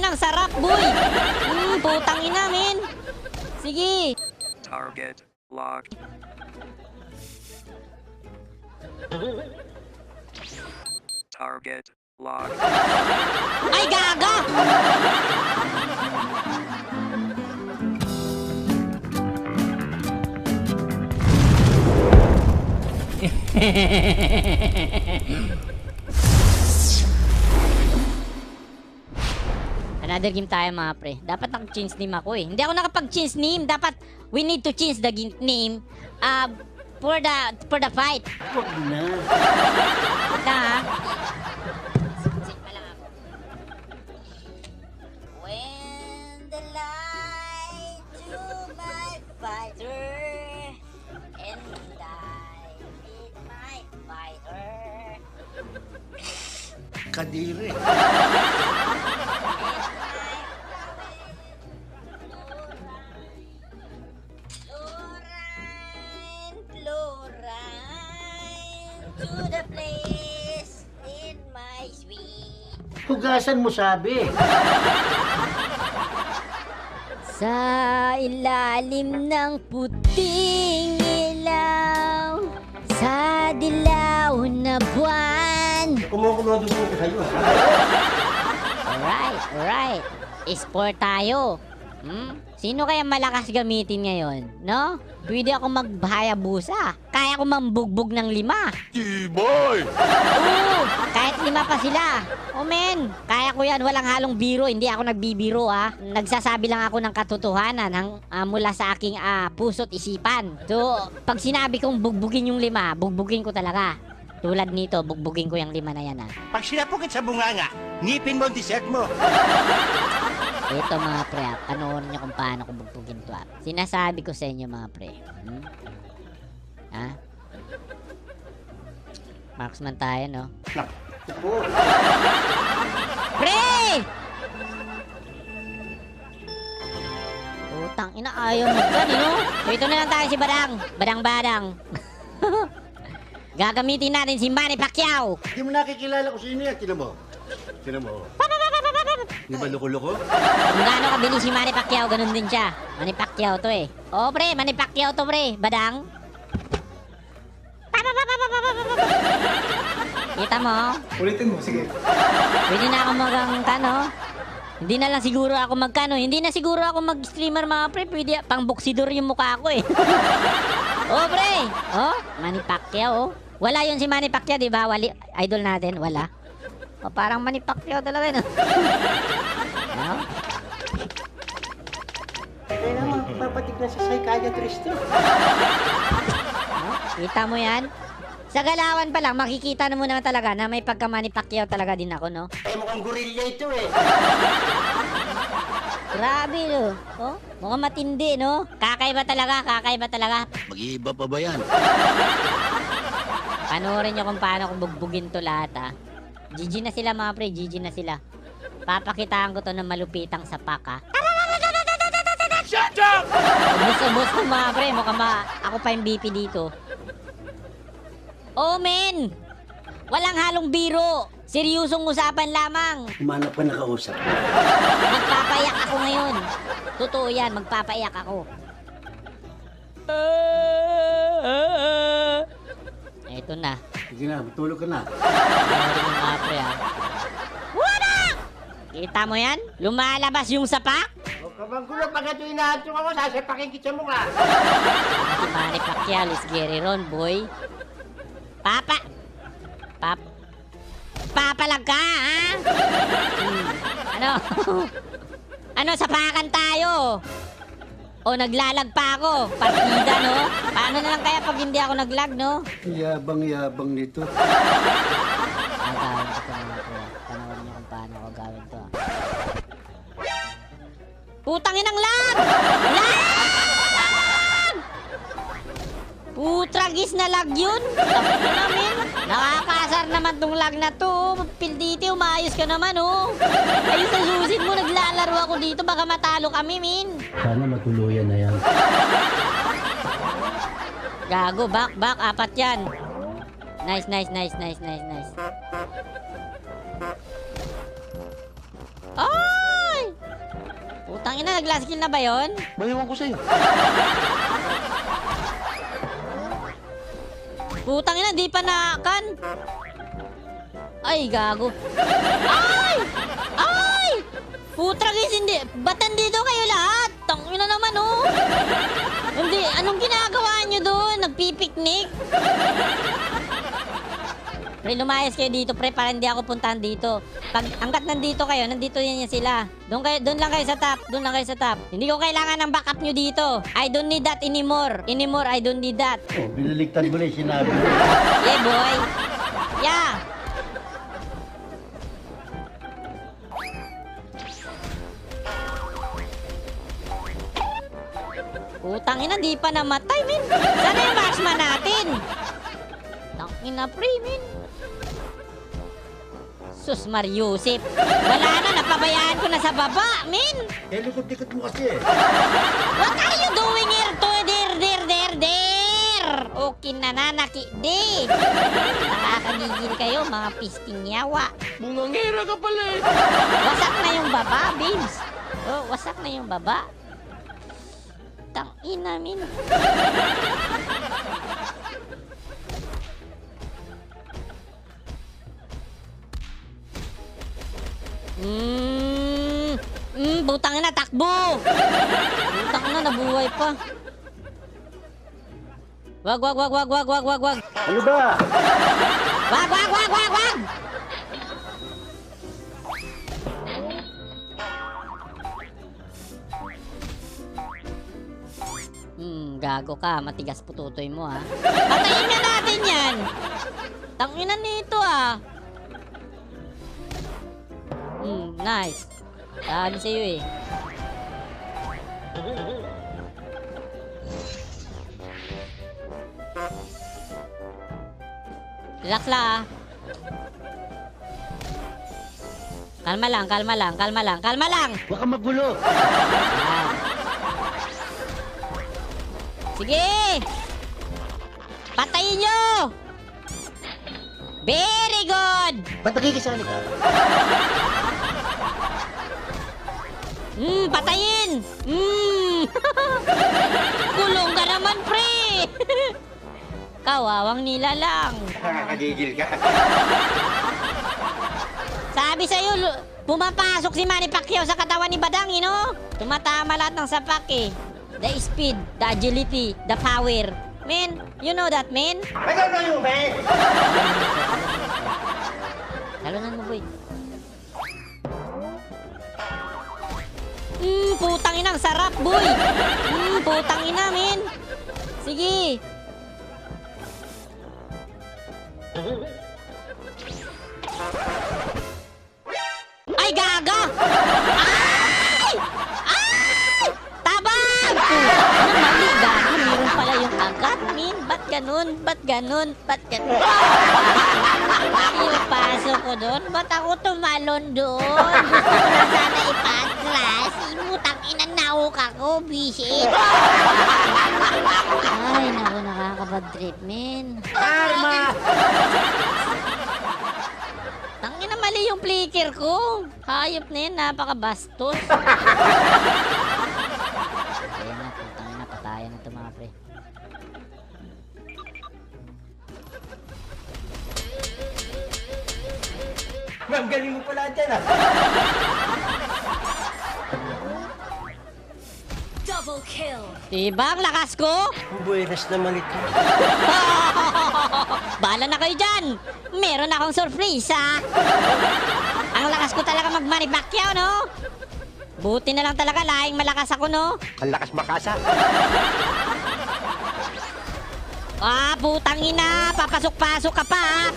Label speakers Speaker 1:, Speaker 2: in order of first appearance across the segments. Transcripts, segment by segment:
Speaker 1: ang sarap, boy. Putang ina, men. Sige.
Speaker 2: Target locked. Target locked.
Speaker 1: Ay, gaga! Another game tayo mga pre. Dapat nag-change name ako eh. Hindi ako nakapag-change name. Dapat we need to change the name for the fight.
Speaker 3: Huwag na.
Speaker 1: Wait lang ha. Set pa lang ako. When the light to my fighter and I meet my fighter.
Speaker 3: Kadiri.
Speaker 1: To the place in my sweet.
Speaker 3: Hugasan mo sabi.
Speaker 1: Sa ilalim ng puting ilaw, sa dilaw na buwan.
Speaker 3: Kumukulodo po ko sa'yo.
Speaker 1: Alright. Sport tayo. Sino kaya malakas gamitin ngayon, no? Pwede ako maghayabusa. Kaya ko mambugbog ng 5.
Speaker 2: T-boy!
Speaker 1: Oo, kahit 5 pa sila. Oh men, kaya ko yan. Walang halong biro. Hindi ako nagbibiro ha. Nagsasabi lang ako ng katotohanan mula sa aking puso't isipan. So, pag sinabi kong bugbugin yung 5, bugbugin ko talaga. Tulad nito, bugbugin ko yung 5 na yan ha.
Speaker 3: Pag sinapukit sa bunganga, ngipin mo ang dessert mo.
Speaker 1: Ito mga pre, panoorin nyo kung paano ko bugbugin to. Sinasabi ko sa inyo mga pre. Ha? Marksman tayo, no?
Speaker 3: Naku.
Speaker 1: Pre! Utang ina, ayaw mo ka, no? So ito na lang tayo si Badang. Badang. Gagamitin natin si Manny Pacquiao.
Speaker 3: Hindi mo nakikilala kung sino yan. Tinan mo. Di ba loko-loko?
Speaker 1: Kung gaano kabilis si Manny Pacquiao, ganun din siya. Manny Pacquiao to eh. Oo pre, Manny Pacquiao to pre. Badang. Kita mo?
Speaker 4: Ulitin mo, sige.
Speaker 1: Pwede na ako magkano? Hindi na lang siguro ako magkano. Hindi na siguro ako mag-streamer mga pre. Pwede pang boksidor yung mukha ko eh. Oh pre. Oh, Manny Pacquiao oh. Wala yun si Manny Pacquiao, di ba? Idol natin, wala. Oh, parang Manny Pacquiao talaga yun. Ano?
Speaker 3: Kailangan mapapatik na sa psychiatrist to.
Speaker 1: Kita mo yan? Sa galawan pa lang, makikita na mo naman talaga na may pagka-Manny Pacquiao talaga din ako, no?
Speaker 3: Eh, mukhang gorilla ito eh.
Speaker 1: Grabe, no? Oh, mukhang matindi, no? Kakaiba talaga.
Speaker 3: Mag-iiba pa ba yan?
Speaker 1: Panoorin nyo kung paano kung bugbugin to lahat, ha? GG na sila, mga pre. GG na sila. Papakitaan ko to ng malupitang sapak, ha?
Speaker 2: Shut up!
Speaker 1: Ubus ko, mga pre. Mukhang ako pa yung BP dito. Oh, men! Walang halong biro. Seryosong usapan lamang.
Speaker 3: Humanap ka nakausap.
Speaker 1: Magpapaiyak ako ngayon. Totoo yan, magpapaiyak ako. Eto na.
Speaker 3: Sige na, matulog ka na.
Speaker 1: Panoorin yung mga pre, ha? Wala! Kita mo yan? Lumalabas yung sapak?
Speaker 3: Huwag ka bang gulo, pag ito inahatong ako, sasapakin kita mo ka.
Speaker 1: Si Manny Pacquiao, let's get it on, boy. Papalag ka, ha? Ano? Ano, sapakan tayo? O naglalag pa ako? Partida, no? Paano na lang kaya pag hindi ako naglag, no?
Speaker 3: Yabang-yabang nito.
Speaker 1: Gagawin ko ito mga pre. Panoorin niyo kung paano ako gawin to. Putang inang lag! Lag! Putragis na lag yun! Tapos na namin. Nakakasar naman tong lag na to. Pilditi, umayos ka naman, oh. Ayos ang susin mo, naglalaro ako dito. Baka matalo kami, min.
Speaker 3: Sana matuluyan na yan.
Speaker 1: Gago, back, 4 yan. Nice. Ay! Putang ina, nag-last kill na ba yon?
Speaker 4: Maliwan ko sa'yo.
Speaker 1: Putang ina, di pa nakan. Ay, gago. Ay! Ay! Putragis, hindi. Ba't nandito kayo lahat? Tangina naman, oh. Hindi, anong ginagawa nyo doon? Nagpipiknik? Pre, lumayas kayo dito, pre, para hindi ako puntahan dito. Pag hanggat nandito kayo, nandito yan sila. Doon lang kayo sa top. Doon lang kayo sa top. Hindi ko kailangan ng backup nyo dito. I don't need that anymore. Anymore, I don't need that.
Speaker 4: Oh, biniligtad mo na yung sinabi mo.
Speaker 1: Yeah, boy. Yeah. Utang ina, di pa namatay, min. Sana yung marksman natin. Tangina, pre, min. Sus Mariusip. Wala na, napabayaan ko na sa baba, min.
Speaker 4: Eh, likod-likod mo kasi eh.
Speaker 1: What are you doing here to there? Okay na nanaki, di. Nakakagigil kayo, mga pisting yawa.
Speaker 2: Bungangera ka pala eh.
Speaker 1: Wasak na yung baba, babes. Oh, wasak na yung baba. Tangina, min. Butang na, takbo! Butang na, nabuhay pa. Wag.
Speaker 4: Ano ba?
Speaker 1: Wag! Gago ka. Matigas pututoy mo, ha. Patayin na natin yan! Tanginan nito, ah. Nice. Sabi sa'yo, eh. Relax lang, ah. Kalma lang.
Speaker 4: Huwag kang magulo.
Speaker 1: Sige! Patayin nyo! Very good!
Speaker 4: Ba't nakikisali ka?
Speaker 1: Patayin! Kulong ka naman, pre! Kawawang nila lang.
Speaker 4: Nakakagigil ka.
Speaker 1: Sabi sa'yo, pumapasok si Manny Pacquiao sa katawan ni Badang, Tumatama lahat ng sapak, eh. The speed, the agility, the power. Man, you know that, man?
Speaker 4: I don't know you, man.
Speaker 1: Talunan mo, boy. Putang ina, ang sarap, boy. Putang ina, men. Sige. Ay, gaga! Ay! Ay! Tabang! Ano, mali, gago. Meron pala yung agat, men. Ba't ganun? Yung paso ko doon? Ba't ako tumalon doon? Gusto ko na sana ipatras. Imutang inanawok ako, bisit. Ay, naku, nakakabad trip, men.
Speaker 4: Ay, ma!
Speaker 1: Tangina, mali yung flicker ko. Hayop na yun, napakabastos. Ayan na, putang ina, patayan na ito, mga pre.
Speaker 4: Ma'am, galing mo pala dyan, ah.
Speaker 5: Double kill.
Speaker 1: Diba ang lakas ko?
Speaker 4: Buenas naman ito.
Speaker 1: Bahala na kayo dyan. Meron akong surprise, ha? Ang lakas ko talaga mag-Manny Pacquiao, no? Buti na lang talaga, lahing malakas ako, no?
Speaker 4: Ang lakas makasa.
Speaker 1: Putang ina, papasok-pasok ka pa, ha?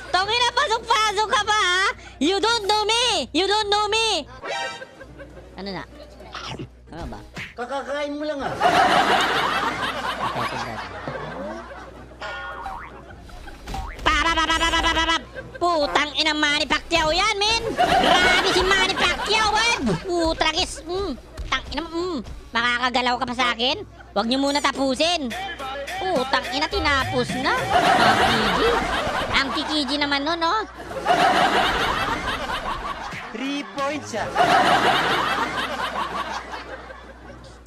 Speaker 1: Tongina, pasok-pasok ka pa, ha? You don't know me! Ano na? Ano ba?
Speaker 4: Kakakain mo lang, ah.
Speaker 1: Putang ina, Manny Pacquiao yan, men! Grabe si Manny Pacquiao, man! Putragis! Tang ina, makakagalaw ka pa sa akin? Huwag niyo muna tapusin! Putang ina, tinapos na! Ang kikiji naman nun, no?
Speaker 4: Ripo! points ah.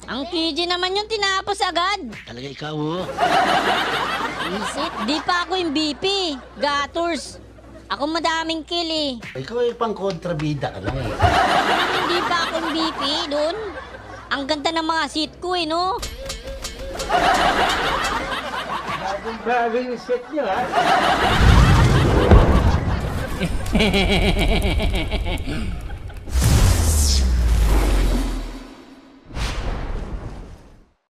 Speaker 1: Ang KJ naman yung tinapos agad.
Speaker 2: Talaga ikaw, oh.
Speaker 1: Isit, di pa ako yung BP. Gators. Ako madaming kill eh.
Speaker 2: Ikaw ay pang kontrabida ka lang eh.
Speaker 1: Hindi pa ako yung BP doon. Ang ganda ng mga seat ko eh, no?
Speaker 3: Bago yung set nyo, ha?